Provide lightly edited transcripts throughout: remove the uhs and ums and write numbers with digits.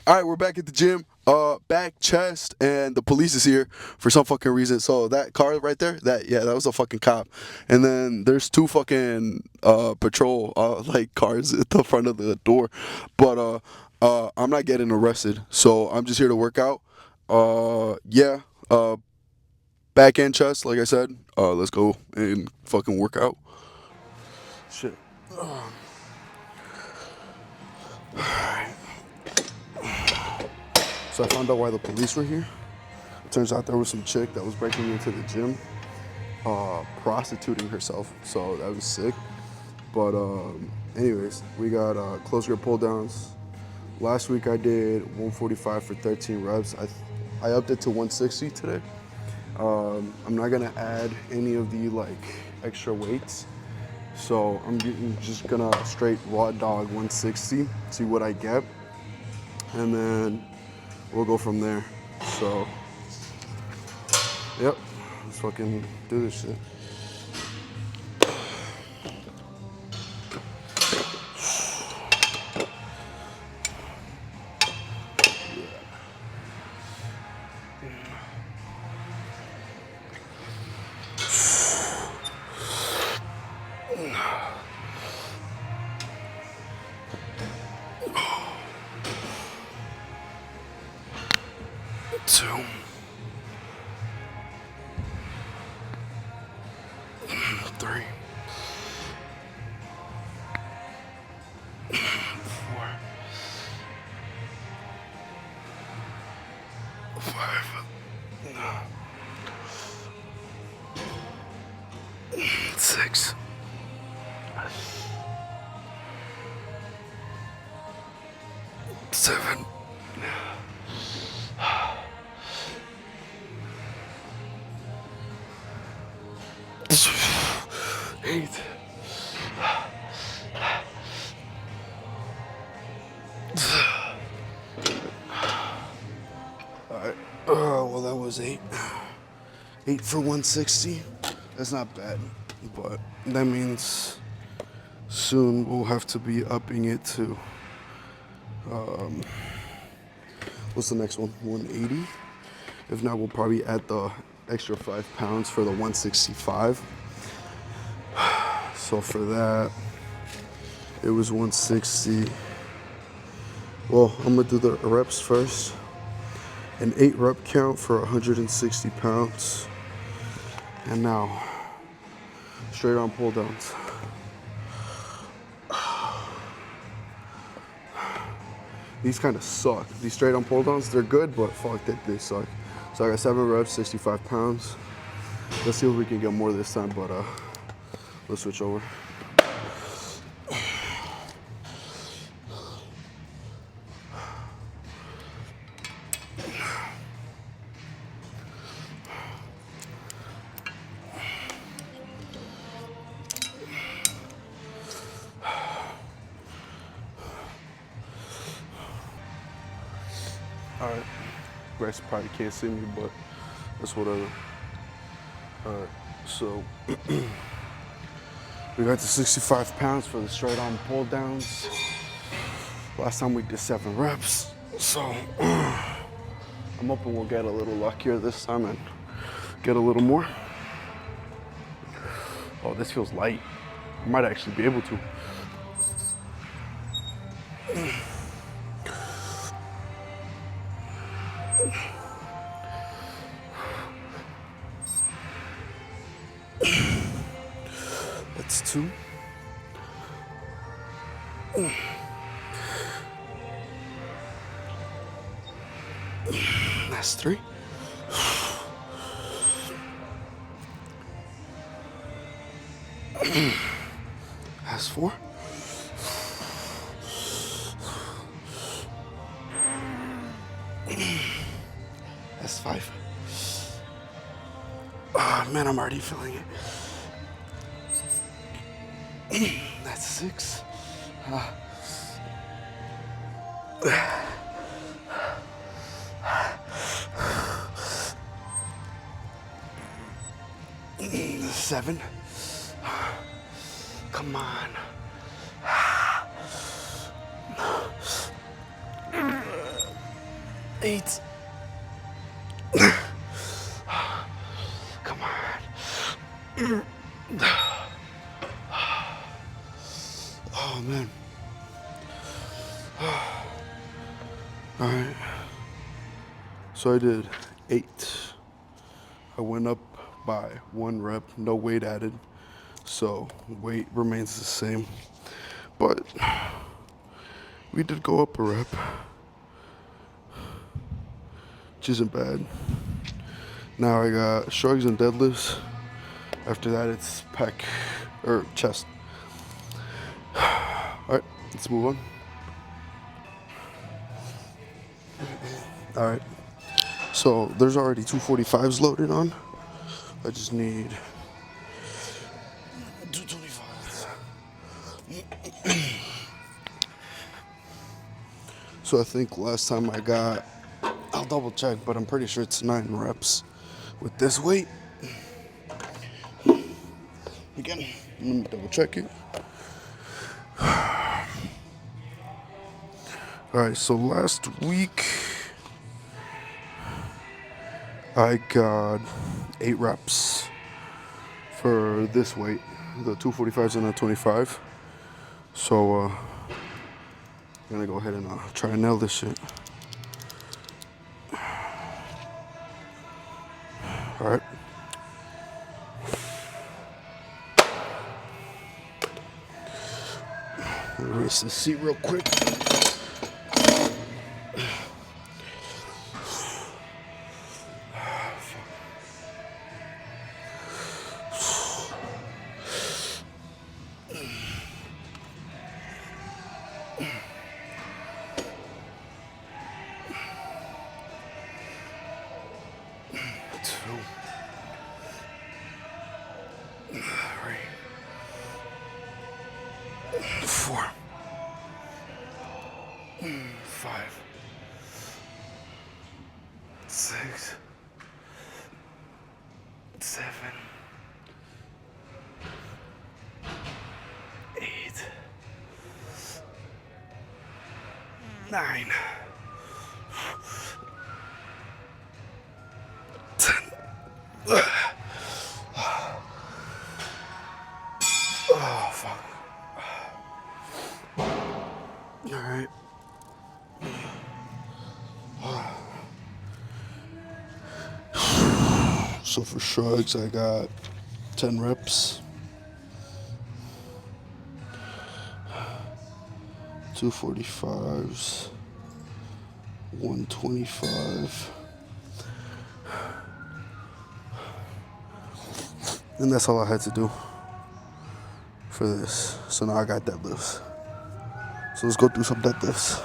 All right, we're back at the gym. Back chest, and the police is here for some fucking reason. So that car right there, that was a fucking cop. And then there's two fucking patrol like cars at the front of the door. But I'm not getting arrested, so I'm just here to work out. Yeah. Back and chest, like I said. Let's go and fucking work out. Shit. So I found out why the police were here. Turns out there was some chick that was breaking into the gym, prostituting herself. So that was sick. But anyways, we got close grip pull downs. Last week I did 145 for 13 reps. I upped it to 160 today. I'm not gonna add any of the like extra weights. So I'm just gonna straight raw dog 160, see what I get, and then we'll go from there. So, yep, let's fucking do this shit. Two, three, four, five, six, 7, 8. All right. Well, that was 8. 8 for 160. That's not bad, but that means soon we'll have to be upping it to what's the next one? 180. If not, we'll probably add the extra 5 pounds for the 165. So for that, it was 160. Well, I'm gonna do the reps first. An 8 rep count for 160 pounds. And now, straight arm pull downs. These kind of suck. These straight arm pull downs, they're good, but fuck, they suck. So I got 7 reps, 65 pounds. Let's see if we can get more this time, but let's switch over. All right, you guys probably can't see me, but that's whatever. All right, so we got to 65 pounds for the straight arm pull downs. Last time we did 7 reps, so I'm hoping we'll get a little luckier this time and get a little more. Oh, this feels light. I might actually be able to. That's 2. That's 3. That's 4. That's 5. Oh man, I'm already feeling it. That's 6. That's 7. Come on. 8. Come on. Oh, man. All right. So I did 8. I went up by 1 rep, no weight added. So weight remains the same. But we did go up a rep, which isn't bad. Now I got shrugs and deadlifts. After that, it's pec or chest. All right, let's move on. All right, so there's already 245s loaded on. I just need 225s. So I think last time I got, I'll double check, but I'm pretty sure it's 9 reps with this weight. Again, let me double check it. All right, so last week I got 8 reps for this weight, the 245s and the 25. So I'm gonna go ahead and try and nail this shit. All right. Erase the seat real quick. Four, 5, 6, 7, 8, 9, 10. Oh, fuck. All right. So for shrugs, I got 10 reps. 245s. 125. And that's all I had to do for this. So now I got deadlifts. So let's go through some deadlifts.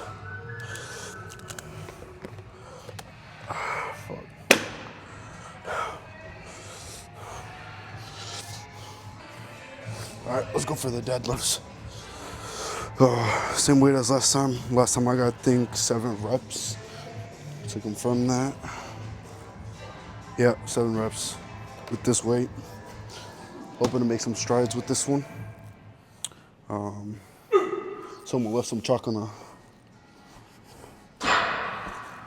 All right, let's go for the deadlifts. Same weight as last time. Last time I got, I think, 7 reps. To confirm that. Yeah, 7 reps with this weight. Hoping to make some strides with this one. Someone left some chalk on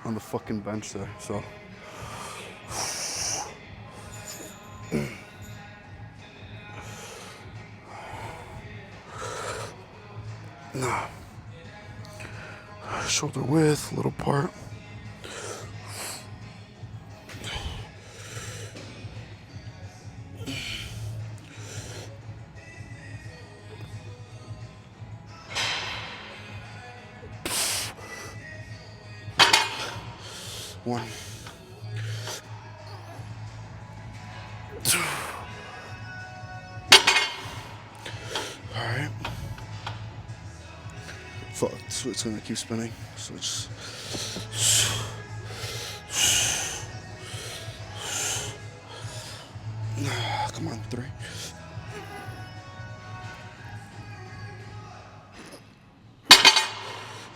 the fucking bench there, so. Shoulder width, little part. One, 2. All right. Fuck, so it's gonna keep spinning. So it's come on, 3.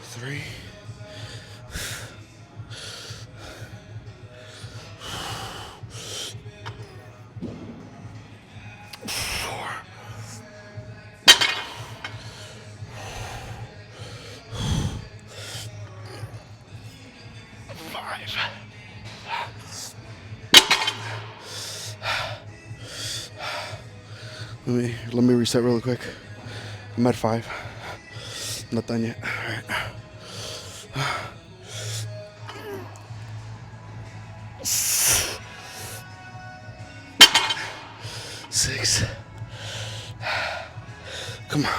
3. 4. 5. 5. Let me reset really quick. I'm at 5. Not done yet. All right. 6. Come on.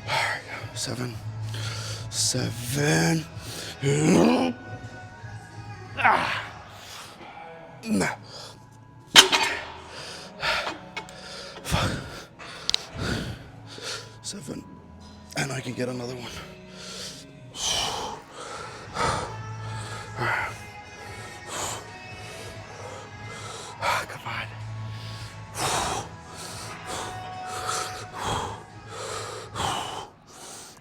All right. 7. Nah. Fuck. 7. And I can get another one. Come on.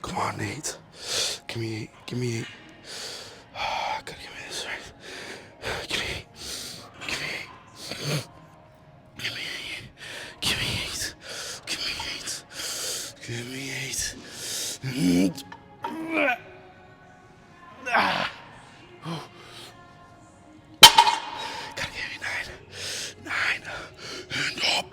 Come on, Nate. Give me 8. Give me 8. Gotta give me this right. Give me 8. Give me 8. Give me 8. Give me 8. Give me 8. Give me 8. Gotta give me 9. 9. And up.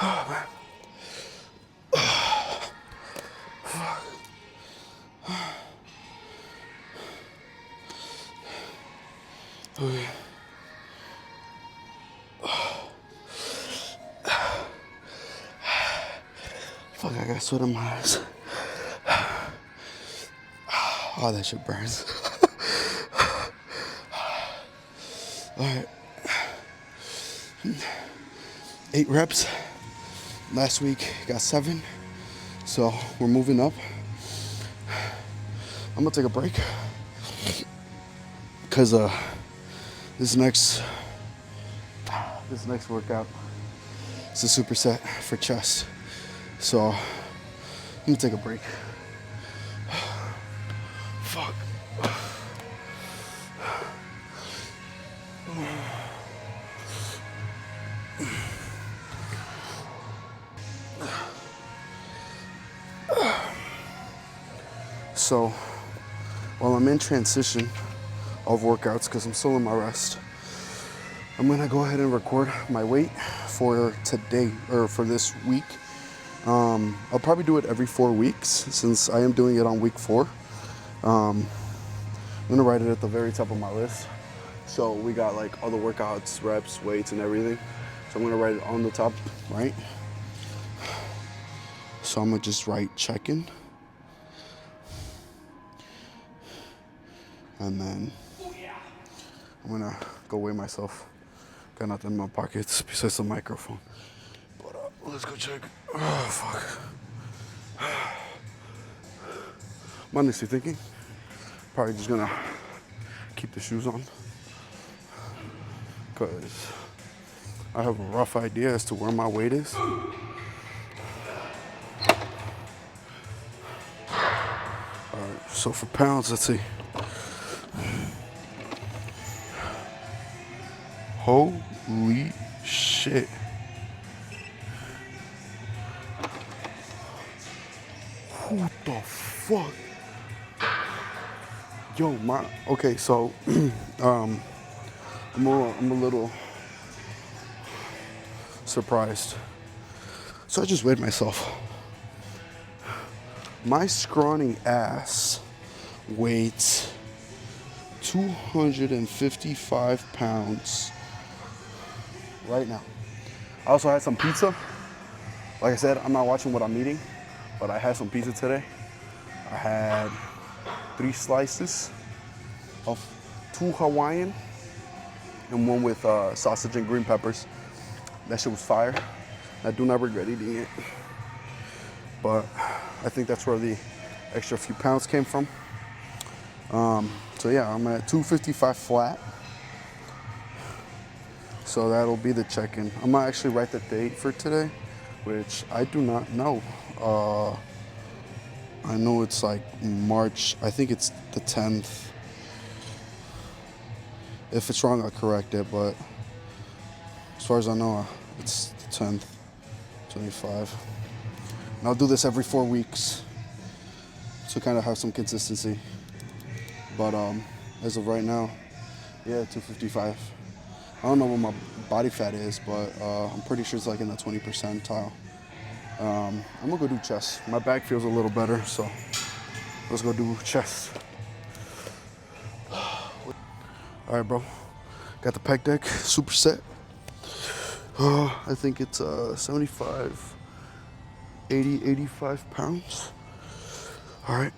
Oh, man. Fuck. Okay. Fuck, I got sweat in my eyes. Oh, that shit burns. Alright. 8 reps. Last week got 7. So we're moving up. I'm gonna take a break. Cause this next workout is a superset for chest. So I'm gonna take a break. Fuck. So while I'm in transition of workouts, because I'm still in my rest, I'm gonna go ahead and record my weight for today, or for this week. I'll probably do it every 4 weeks since I am doing it on week 4. I'm gonna write it at the very top of my list. So we got like all the workouts, reps, weights, and everything. So I'm gonna write it on the top, right? So I'm gonna just write check-in. And then I'm gonna go weigh myself. Got nothing in my pockets besides the microphone. But let's go check. Oh, fuck. I'm honestly thinking, probably just gonna keep the shoes on. Because I have a rough idea as to where my weight is. Alright, so for pounds, let's see. Holy shit. What the fuck? Yo, okay, so I'm a little surprised. So I just weighed myself. My scrawny ass weighs 255 pounds right now. I also had some pizza. Like I said, I'm not watching what I'm eating, but I had some pizza today. I had 3 slices of 2 Hawaiian and 1 with sausage and green peppers. That shit was fire. I do not regret eating it. But I think that's where the extra few pounds came from. So yeah, I'm at 255 flat. So that'll be the check-in. I'm gonna actually write the date for today, which I do not know. I know it's like March, I think it's the 10th. If it's wrong, I'll correct it, but as far as I know, it's the 10th, 25. And I'll do this every 4 weeks to kind of have some consistency. But as of right now, yeah, 255. I don't know what my body fat is, but I'm pretty sure it's like in the 20 percentile. I'm gonna go do chest. My back feels a little better, so let's go do chest. All right, bro. Got the pec deck, superset. I think it's 75, 80, 85 pounds. All right.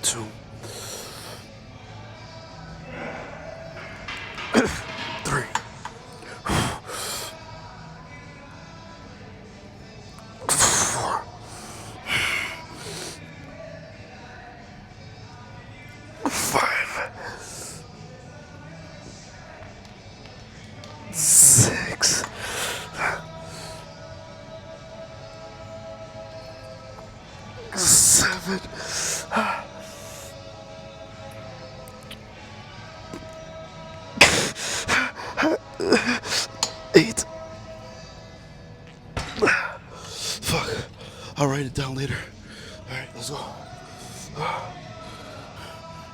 Two. 3. 4. 5. 6. 7. 8. Fuck. I'll write it down later. All right, let's go. All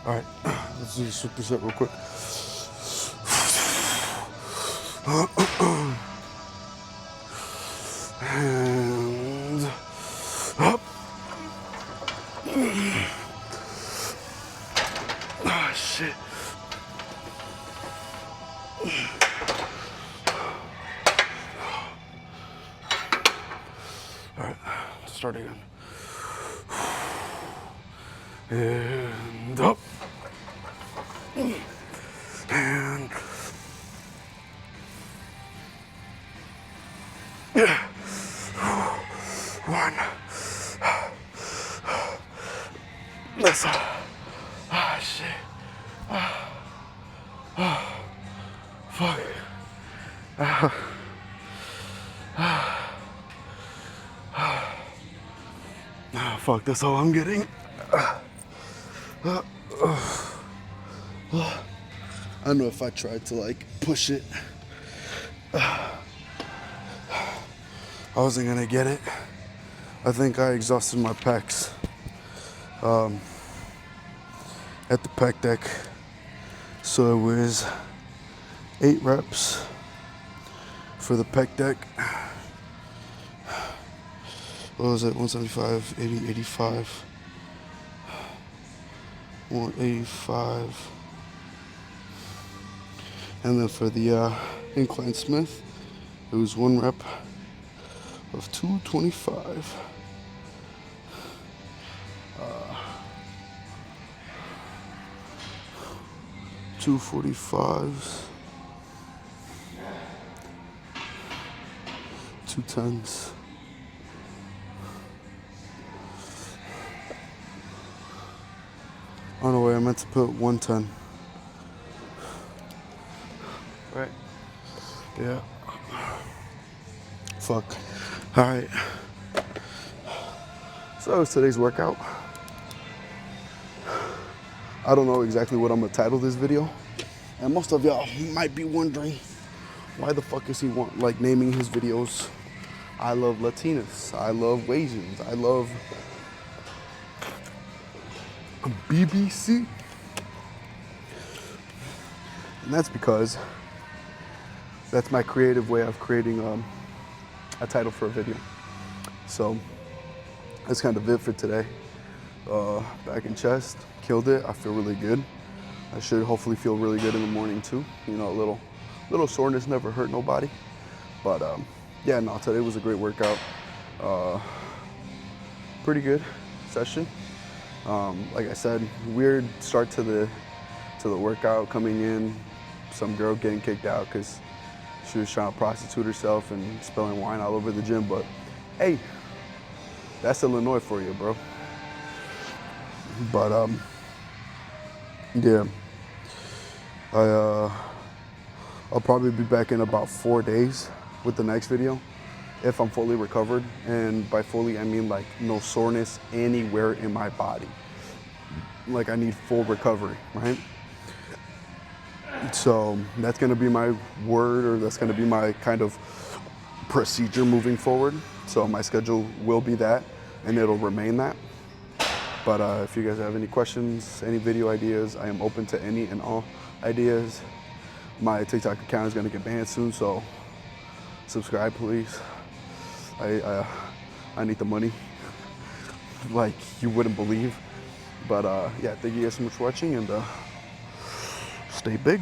right, let's do the superset real quick. And up. Ah, shit. All right, start again. And up. And one. That's all. Ah, shit. Fuck. Fuck, that's all I'm getting. I know if I tried to like push it, I wasn't gonna get it. I think I exhausted my pecs at the pec deck. So it was 8 reps for the pec deck. What was it? 175, 80, 85, 185. And then for the incline Smith, it was 1 rep of 225. 245s, 210s. Oh no, wait, I meant to put 110. Right. Yeah. Fuck. All right. So that was today's workout. I don't know exactly what I'm gonna title this video. And most of y'all might be wondering, why the fuck is he naming his videos I love Latinas, I love Asians, I love BBC? And that's because that's my creative way of creating a title for a video. So that's kind of it for today. Back in chest, killed it. I feel really good. I should hopefully feel really good in the morning too. You know, a little soreness never hurt nobody. But yeah, no, today was a great workout. Pretty good session. Like I said, weird start to the workout, coming in, some girl getting kicked out because she was trying to prostitute herself and spilling wine all over the gym. But hey, that's Illinois for you, bro. But yeah, I'll probably be back in about 4 days with the next video if I'm fully recovered. And by fully, I mean like no soreness anywhere in my body. Like I need full recovery, right? So that's gonna be my word, or that's gonna be my kind of procedure moving forward. So my schedule will be that, and it'll remain that. But if you guys have any questions, any video ideas, I am open to any and all ideas. My TikTok account is gonna get banned soon, so subscribe, please. I need the money, like you wouldn't believe. But yeah, thank you guys so much for watching, and stay big.